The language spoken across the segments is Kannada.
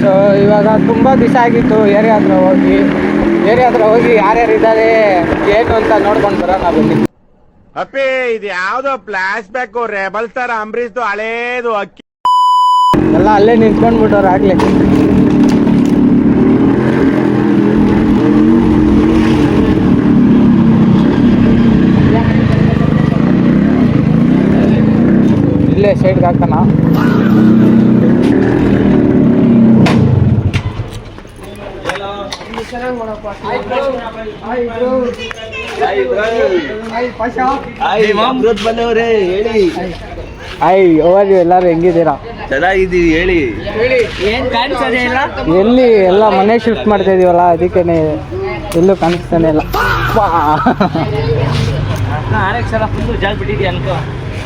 ಸೊ ಇವಾಗ ತುಂಬ ದಿವಸ ಆಗಿತ್ತು ಏರಿಯಾ ಹತ್ರ ಹೋಗಿ ಯಾರ್ಯಾರು ಇದ್ದಾರೆ ಏನು ಅಂತ ನೋಡ್ಕೊಂಡು ಬರೋಣ ಬನ್ನಿ. ಅಪ್ಪಿ ಇದು ಯಾವ್ದೋ ಫ್ಲಾಶ್ ಬ್ಯಾಕ್ ರೆಬಲ್ ಸ್ಟಾರ್ ಅಂಬರೀಶ್ದು ಹಳೇದು ಅಕ್ಕಿ ಎಲ್ಲ ಅಲ್ಲೇ ನಿಂತ್ಕೊಂಡ್ಬಿಟ್ಟವ್ರು ಆಗ್ಲೇ. ಇಲ್ಲೇ ಸೈಡ್ಗೆ ಹಾಕೋಣ. ಎಲ್ಲಾರು ಹೆಂಗಿದ್ದೀರಾ? ಚೆನ್ನಾಗಿದ್ದೀವಿ. ಹೇಳಿ. ಎಲ್ಲಿ ಎಲ್ಲ ಮನೆ ಶಿಫ್ಟ್ ಮಾಡ್ತಾ ಇದೀವಲ್ಲ, ಅದಕ್ಕೇನೆ ಎಲ್ಲೂ ಕಾಣಿಸ್ತಾನೆ ಇಲ್ಲ.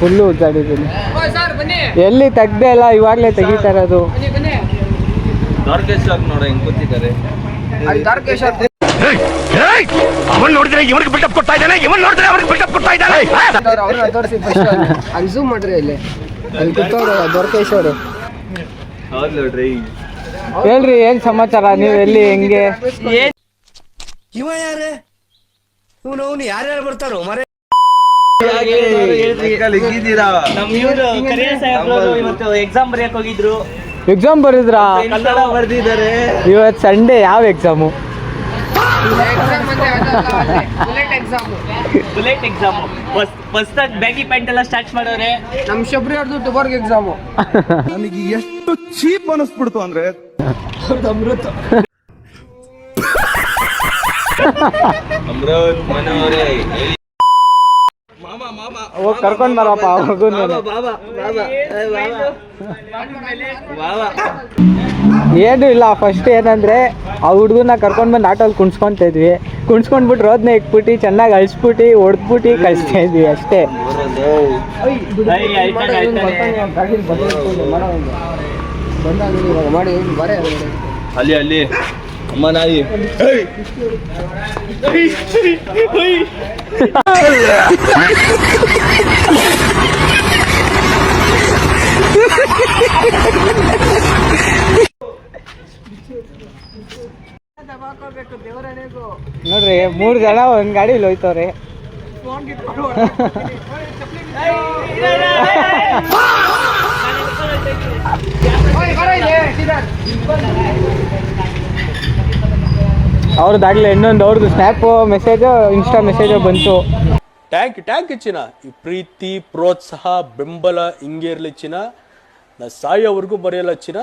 ಫುಲ್ಲು ಉಜ್ಜಾಡಿದ್ದೀನಿ. ಎಲ್ಲಿ ತೆಗ್ದೆ ಇಲ್ಲ, ಇವಾಗಲೇ ತೆಗಿತಾ ಇರೋದು. ನೋಡ ಹೆಂಗ್ ಕೂತಿದ್ದಾರೆ. ಅವನ್ ನೋಡಿದ್ರೆ ಇವನಿಗೆ ಬಿಲ್ಡಪ್ ಕೊಡ್ತಾ ಇದ್ದಾನೆ, ಇವನ್ ನೋಡಿದ್ರೆ ಅವನಿಗೆ ಬಿಲ್ಡಪ್ ಕೊಡ್ತಾ ಇದ್ದಾನೆ. ಝೂಮ್ ಮಾಡ್ರಿ, ಇಲ್ಲಿ ಅಲ್ಲಿ ಕೂತವ್ರು ದ್ವಾರಕೇಶ್ ಅವರು. ಹೌದು ನೋಡ್ರಿ. ಹೇಳ್ರಿ, ಏನ್ ಸಮಾಚಾರ? ನೀವು ಎಲ್ಲಿ, ಹೆಂಗೆ? ಇವ ಯಾರೇ? ಇವನು ಯಾರ್ಯಾರು ಬರ್ತಾರೋ ಮರೆ. ಎಕ್ಸಾಮ್ ಬರೆಯಕ್ ಹೋಗಿದ್ರು. ಎಕ್ಸಾಮ್ ಬರೆದ್ರಾ? ಕನ್ನಡ ಬರ್ದಿದ್ದಾರೆ. ಇವತ್ತು ಸಂಡೇ. ಯಾವ ಎಕ್ಸಾಮು? Bullet exam. ಹೊಸದಾಗಿ ಬ್ಯಾಗಿ ಪ್ಯಾಂಟ್ ಎಲ್ಲ ಸ್ಟಾರ್ಟ್ ಮಾಡೋರೆ. ನಮ್ ಶಬರಿ ಅವ್ರದ್ದು ಟುಬರ್ಗ್ ಎಕ್ಸಾಮು. ನನಗೆ ಎಷ್ಟು ಚೀಪ್ ಅನಿಸ್ಬಿಡ್ತು ಅಂದ್ರೆ ಅಮೃತ ಮನೋರೇ ಹೋಗಿ ಕರ್ಕೊಂಡ್ ಬರಪ್ಪ ಮಗುನ. ಏನು ಇಲ್ಲ, ಫಸ್ಟ್ ಏನಂದ್ರೆ ಆ ಹುಡುಗನ ಕರ್ಕೊಂಡ್ ಬಂದು ಆಟೋಲ್ಲಿ ಕುಣ್ಸ್ಕೊಂತ ಇದ್ವಿ. ಕುಣ್ಸ್ಕೊಂಡ್ಬಿಟ್ಟು ರೋದ್ನ ಇಕ್ಬಿಟ್ಟು ಚೆನ್ನಾಗಿ ಅಳಿಸ್ಬಿಟ್ಟು ಹೊಡೆದ್ಬಿಟ್ಟು ಕಳಿಸ್ತಾ ಇದ್ವಿ ಅಷ್ಟೇ. ಅಲ್ಲಿ ಅಲ್ಲಿ ಅಮ್ಮ ನಾಯಿ. ನೋಡ್ರಿ, 3 ಜನ ಒಂದ್ ಗಾಡಿಲಿ ಹೋಯ್ತವ್ರೆ. ಅವ್ರದ್ದಾಗ್ಲೇ ಅವ್ರದ್ದು ಸ್ನ್ಯಾಪ್ ಮೆಸೇಜ್, ಇನ್ಸ್ಟಾ ಮೆಸೇಜ್ ಬಂತು. ಟ್ಯಾಂಕ್ ಚಿನ್ನ. ಈ ಪ್ರೀತಿ, ಪ್ರೋತ್ಸಾಹ, ಬೆಂಬಲ ಹಿಂಗೆ ಇರ್ಲಿ ಚಿನ್ನ. ನಾ ಸಾಯೋವರೆಗೂ ಬರೆಯಲ್ಲ ಚಿನ್ನ.